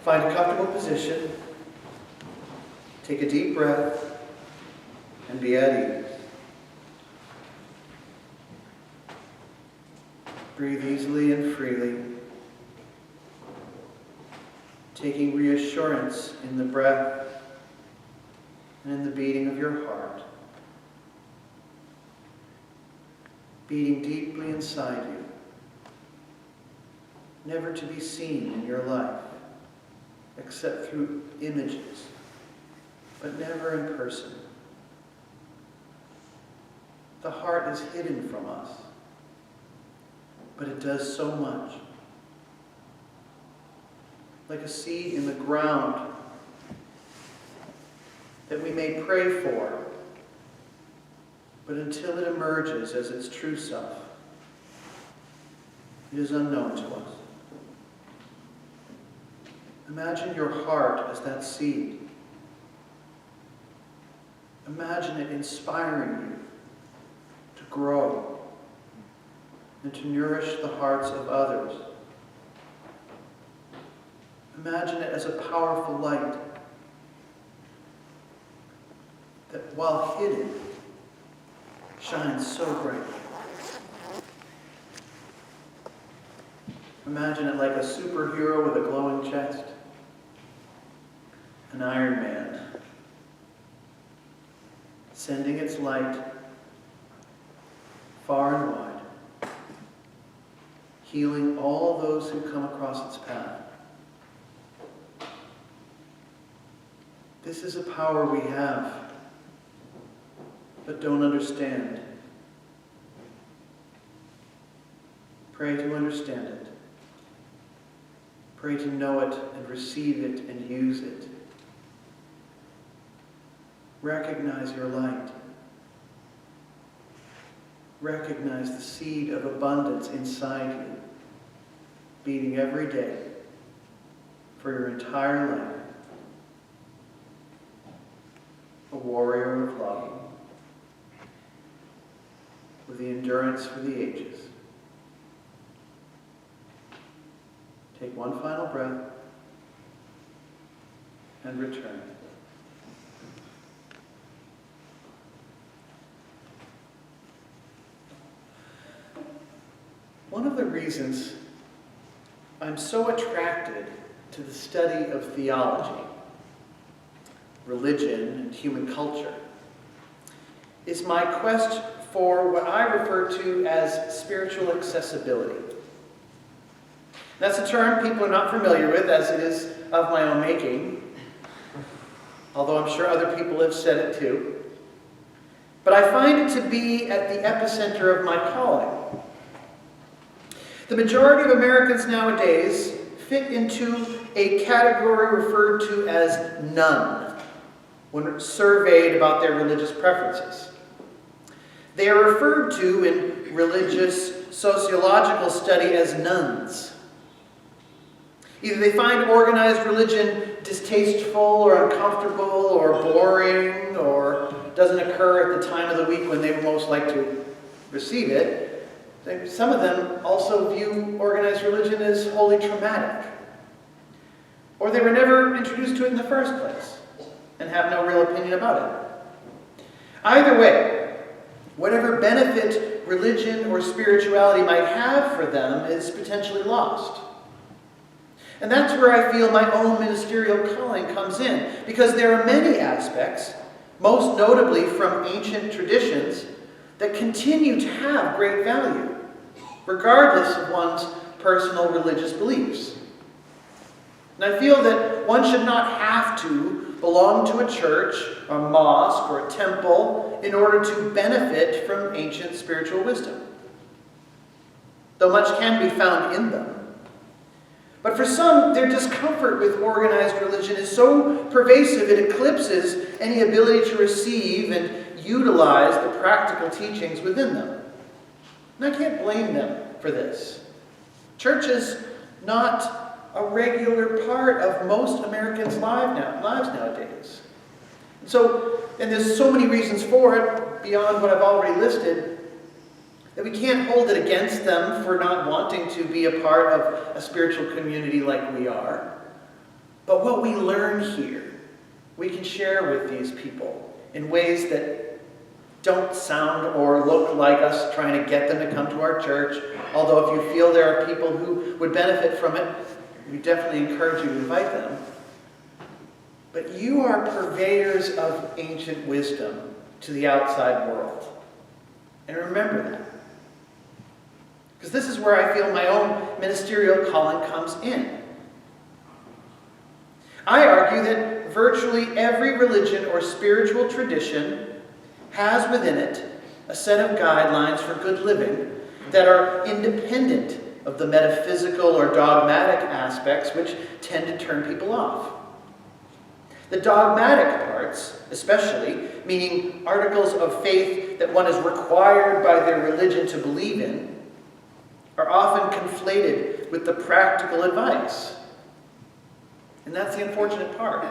Find a comfortable position. Take a deep breath and be at ease. Breathe easily and freely, taking reassurance in the breath and in the beating of your heart, beating deeply inside you, never to be seen in your life except through images, but never in person. The heart is hidden from us, but it does so much. Like a seed in the ground that we may pray for, but until it emerges as its true self, it is unknown to us. Imagine your heart as that seed. Imagine it inspiring you to grow and to nourish the hearts of others. Imagine it as a powerful light that, while hidden, shines so brightly. Imagine it like a superhero with a glowing chest, an Iron Man, sending its light far and wide, healing all those who come across its path. This is a power we have, but don't understand. Pray to understand it. Pray to know it and receive it and use it. Recognize your light. Recognize the seed of abundance inside you, beating every day for your entire life. A warrior of love, with the endurance for the ages. Take one final breath and return. One of the reasons I'm so attracted to the study of theology, religion, and human culture is my quest for what I refer to as spiritual accessibility. That's a term people are not familiar with, as it is of my own making, although I'm sure other people have said it too. But I find it to be at the epicenter of my calling. The majority of Americans nowadays fit into a category referred to as none when surveyed about their religious preferences. They are referred to in religious sociological study as nones. Either they find organized religion distasteful or uncomfortable or boring or doesn't occur at the time of the week when they would most like to receive it. Some of them also view organized religion as wholly traumatic. Or they were never introduced to it in the first place and have no real opinion about it. Either way, whatever benefit religion or spirituality might have for them is potentially lost. And that's where I feel my own ministerial calling comes in, because there are many aspects, most notably from ancient traditions, that continue to have great value, regardless of one's personal religious beliefs. And I feel that one should not have to belong to a church, a mosque, or a temple in order to benefit from ancient spiritual wisdom, though much can be found in them. But for some, their discomfort with organized religion is so pervasive it eclipses any ability to receive and utilize the practical teachings within them. And I can't blame them for this. Church is not a regular part of most Americans' lives nowadays. And there's so many reasons for it, beyond what I've already listed, that we can't hold it against them for not wanting to be a part of a spiritual community like we are. But what we learn here, we can share with these people in ways that don't sound or look like us trying to get them to come to our church. Although if you feel there are people who would benefit from it, we definitely encourage you to invite them. But you are purveyors of ancient wisdom to the outside world. And remember that. Because this is where I feel my own ministerial calling comes in. I argue that virtually every religion or spiritual tradition has within it a set of guidelines for good living that are independent of the metaphysical or dogmatic aspects which tend to turn people off. The dogmatic parts, especially, meaning articles of faith that one is required by their religion to believe in, are often conflated with the practical advice. And that's the unfortunate part.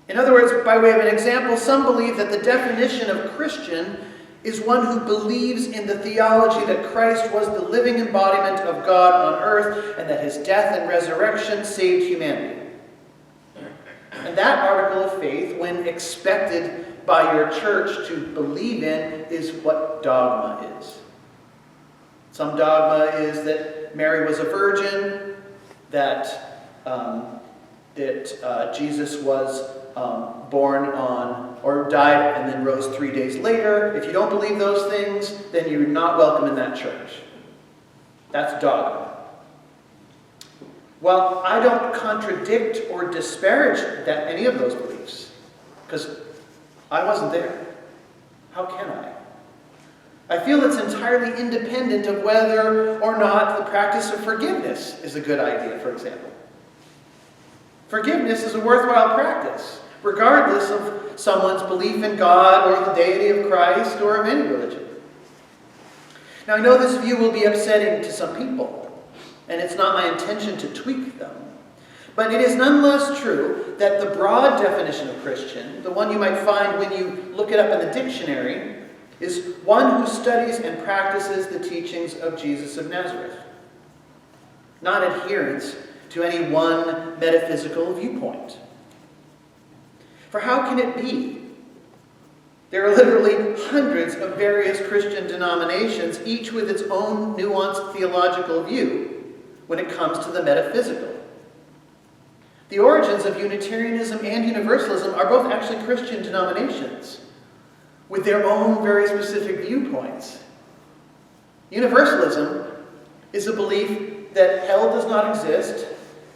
In other words, by way of an example, some believe that the definition of Christian is one who believes in the theology that Christ was the living embodiment of God on earth and that his death and resurrection saved humanity. And that article of faith, when expected by your church to believe in, is what dogma is. Some dogma is that Mary was a virgin, that Jesus was born on, or died and then rose 3 days later. If you don't believe those things, then you're not welcome in that church. That's dogma. Well, I don't contradict or disparage any of those beliefs, because I wasn't there. How can I? I feel it's entirely independent of whether or not the practice of forgiveness is a good idea, for example. Forgiveness is a worthwhile practice, regardless of someone's belief in God or the deity of Christ or of any religion. Now, I know this view will be upsetting to some people, and it's not my intention to tweak them. But it is nonetheless true that the broad definition of Christian, the one you might find when you look it up in the dictionary, is one who studies and practices the teachings of Jesus of Nazareth, not adherence to any one metaphysical viewpoint. For how can it be? There are literally hundreds of various Christian denominations, each with its own nuanced theological view when it comes to the metaphysical. The origins of Unitarianism and Universalism are both actually Christian denominations with their own very specific viewpoints. Universalism is a belief that hell does not exist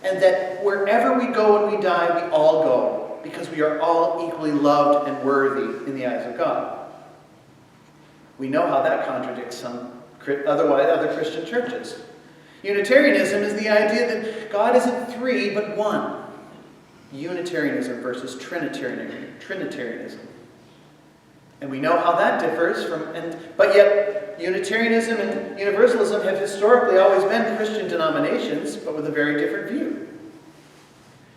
and that wherever we go when we die, we all go because we are all equally loved and worthy in the eyes of God. We know how that contradicts some other Christian churches. Unitarianism is the idea that God isn't three, but one. Unitarianism versus Trinitarianism. And we know how that differs but yet Unitarianism and Universalism have historically always been Christian denominations, but with a very different view.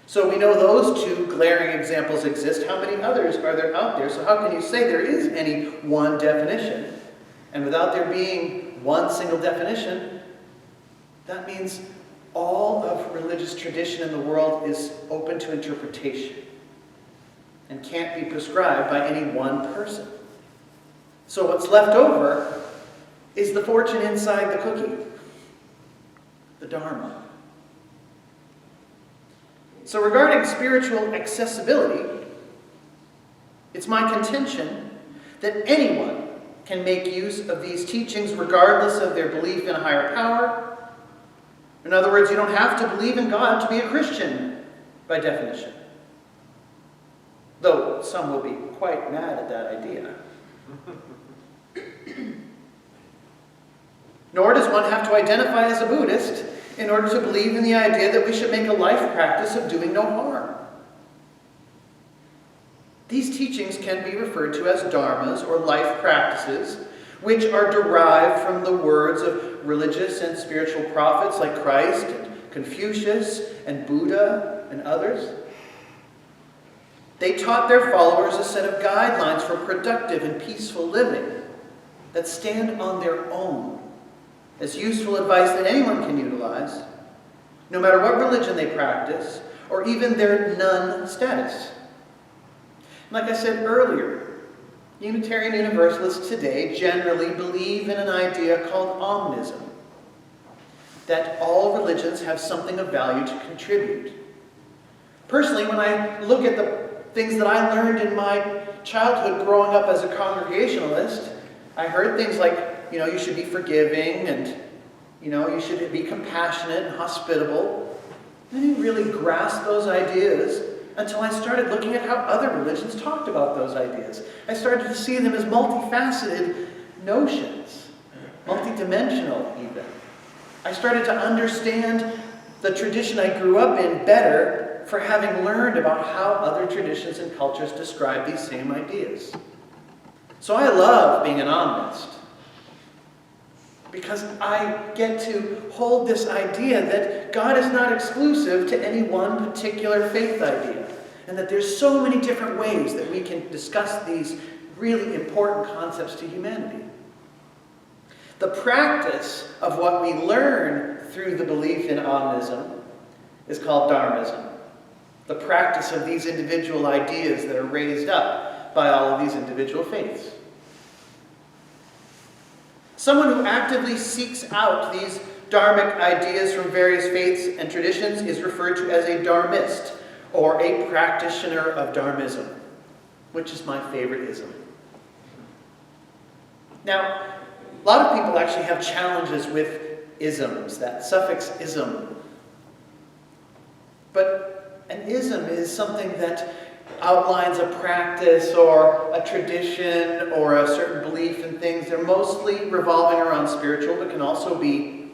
So we know those two glaring examples exist. How many others are there out there? So how can you say there is any one definition? And without there being one single definition, that means all of religious tradition in the world is open to interpretation and can't be prescribed by any one person. So what's left over is the fortune inside the cookie, the Dharma. So regarding spiritual accessibility, it's my contention that anyone can make use of these teachings regardless of their belief in a higher power. In other words, you don't have to believe in God to be a Christian, by definition. Though some will be quite mad at that idea. Nor does one have to identify as a Buddhist in order to believe in the idea that we should make a life practice of doing no harm. These teachings can be referred to as dharmas or life practices, which are derived from the words of religious and spiritual prophets like Christ and Confucius and Buddha and others. They taught their followers a set of guidelines for productive and peaceful living that stand on their own as useful advice that anyone can utilize, no matter what religion they practice, or even their none status. Like I said earlier, Unitarian Universalists today generally believe in an idea called Omnism, that all religions have something of value to contribute. Personally, when I look at the things that I learned in my childhood growing up as a Congregationalist, I heard things like, you should be forgiving and, you should be compassionate and hospitable. I didn't really grasp those ideas until I started looking at how other religions talked about those ideas. I started to see them as multifaceted notions, multidimensional even. I started to understand the tradition I grew up in better for having learned about how other traditions and cultures describe these same ideas. So I love being an omnist, because I get to hold this idea that God is not exclusive to any one particular faith idea, and that there's so many different ways that we can discuss these really important concepts to humanity. The practice of what we learn through the belief in Omnism is called Dharmism. The practice of these individual ideas that are raised up by all of these individual faiths. Someone who actively seeks out these dharmic ideas from various faiths and traditions is referred to as a dharmist, or a practitioner of Dharmism, which is my favorite ism. Now, a lot of people actually have challenges with isms, that suffix ism. But an ism is something that outlines a practice or a tradition or a certain belief in things. They're mostly revolving around spiritual, but can also be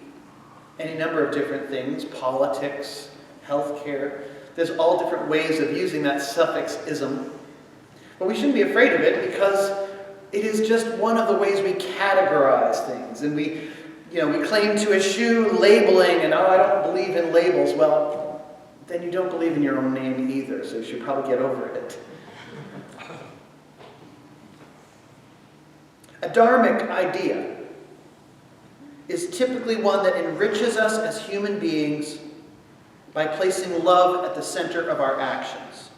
any number of different things: politics, healthcare. There's all different ways of using that suffix ism. But we shouldn't be afraid of it, because it is just one of the ways we categorize things. And we claim to eschew labeling, and I don't believe in labels. Well, then you don't believe in your own name either, so you should probably get over it. A dharmic idea is typically one that enriches us as human beings by placing love at the center of our actions.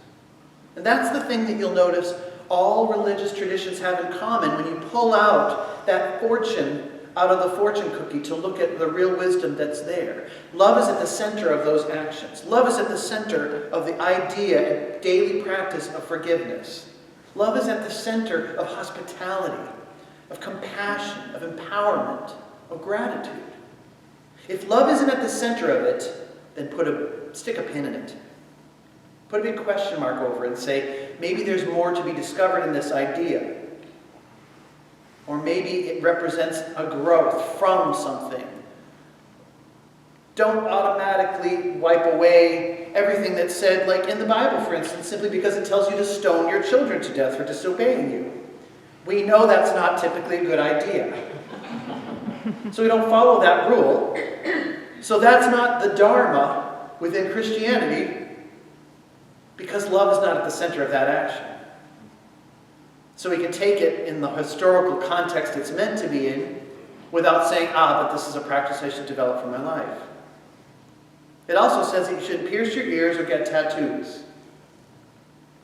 And that's the thing that you'll notice all religious traditions have in common when you pull out that fortune out of the fortune cookie to look at the real wisdom that's there. Love is at the center of those actions. Love is at the center of the idea and daily practice of forgiveness. Love is at the center of hospitality, of compassion, of empowerment, of gratitude. If love isn't at the center of it, then stick a pin in it. Put a big question mark over it and say, maybe there's more to be discovered in this idea. Or maybe it represents a growth from something. Don't automatically wipe away everything that's said, like in the Bible, for instance, simply because it tells you to stone your children to death for disobeying you. We know that's not typically a good idea. So we don't follow that rule. So that's not the Dharma within Christianity, because love is not at the center of that action. So we can take it in the historical context it's meant to be in without saying, but this is a practice I should develop for my life. It also says that you shouldn't pierce your ears or get tattoos.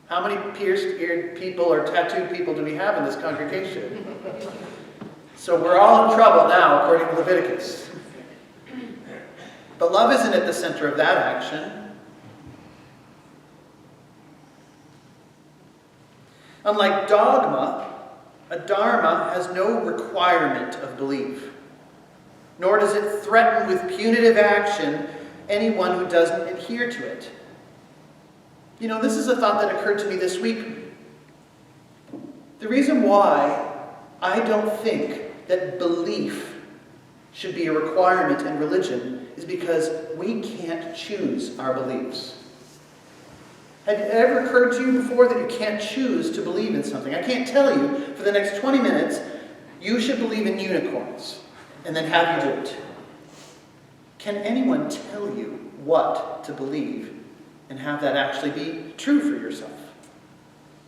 How many pierced-eared people or tattooed people do we have in this congregation? So we're all in trouble now, according to Leviticus. But love isn't at the center of that action. Unlike dogma, a dharma has no requirement of belief, nor does it threaten with punitive action anyone who doesn't adhere to it. This is a thought that occurred to me this week. The reason why I don't think that belief should be a requirement in religion is because we can't choose our beliefs. Had it ever occurred to you before that you can't choose to believe in something? I can't tell you for the next 20 minutes, you should believe in unicorns, and then have you do it. Can anyone tell you what to believe and have that actually be true for yourself?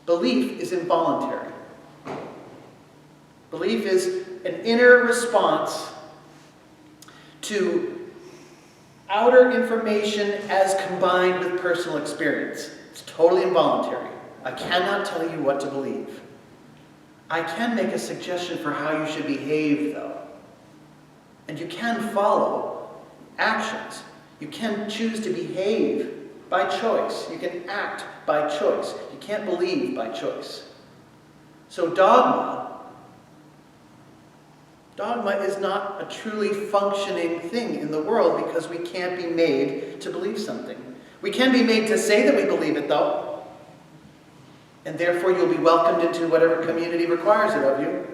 Belief is involuntary. Belief is an inner response to outer information as combined with personal experience. It's totally involuntary. I cannot tell you what to believe. I can make a suggestion for how you should behave, though. And you can follow actions. You can choose to behave by choice. You can act by choice. You can't believe by choice. So dogma is not a truly functioning thing in the world because we can't be made to believe something. We can be made to say that we believe it, though. And therefore you'll be welcomed into whatever community requires it of you.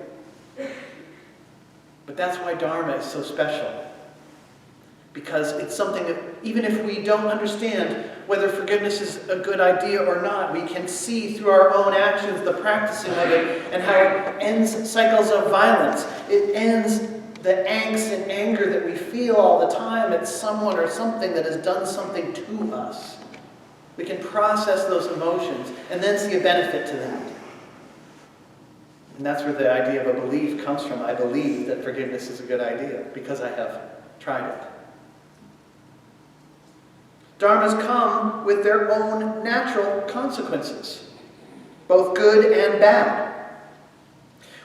But that's why Dharma is so special. Because it's something that, even if we don't understand whether forgiveness is a good idea or not, we can see through our own actions the practicing of it and how it ends cycles of violence. It ends the angst and anger that we feel all the time at someone or something that has done something to us. We can process those emotions and then see a benefit to that. And that's where the idea of a belief comes from. I believe that forgiveness is a good idea because I have tried it. Dharmas come with their own natural consequences, both good and bad.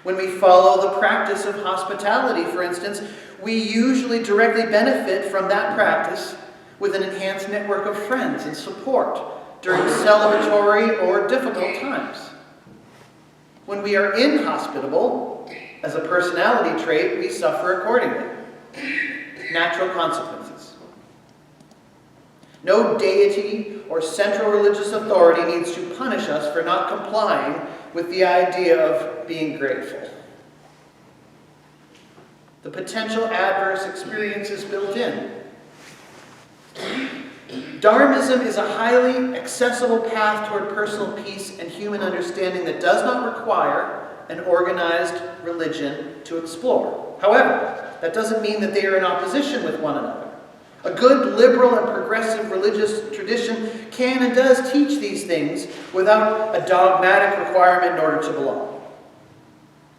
When we follow the practice of hospitality, for instance, we usually directly benefit from that practice with an enhanced network of friends and support during celebratory or difficult times. When we are inhospitable, as a personality trait, we suffer accordingly. Natural consequences. No deity or central religious authority needs to punish us for not complying with the idea of being grateful. The potential adverse experience is built in. Dharmism is a highly accessible path toward personal peace and human understanding that does not require an organized religion to explore. However, that doesn't mean that they are in opposition with one another. A good, liberal, and progressive religious tradition can and does teach these things without a dogmatic requirement in order to belong.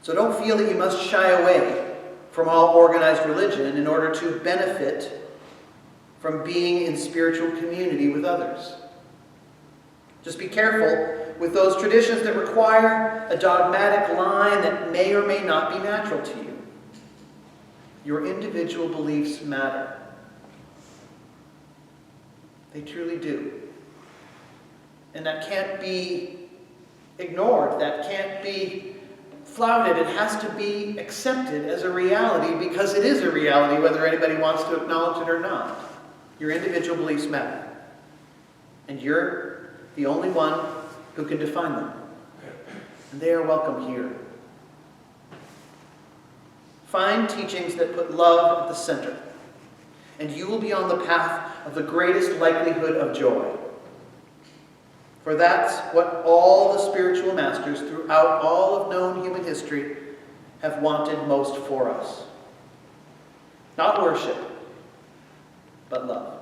So don't feel that you must shy away from all organized religion in order to benefit from being in spiritual community with others. Just be careful with those traditions that require a dogmatic line that may or may not be natural to you. Your individual beliefs matter. They truly do. And that can't be ignored. That can't be flouted. It has to be accepted as a reality because it is a reality whether anybody wants to acknowledge it or not. Your individual beliefs matter. And you're the only one who can define them. And they are welcome here. Find teachings that put love at the center. And you will be on the path of the greatest likelihood of joy. For that's what all the spiritual masters throughout all of known human history have wanted most for us. Not worship, but love.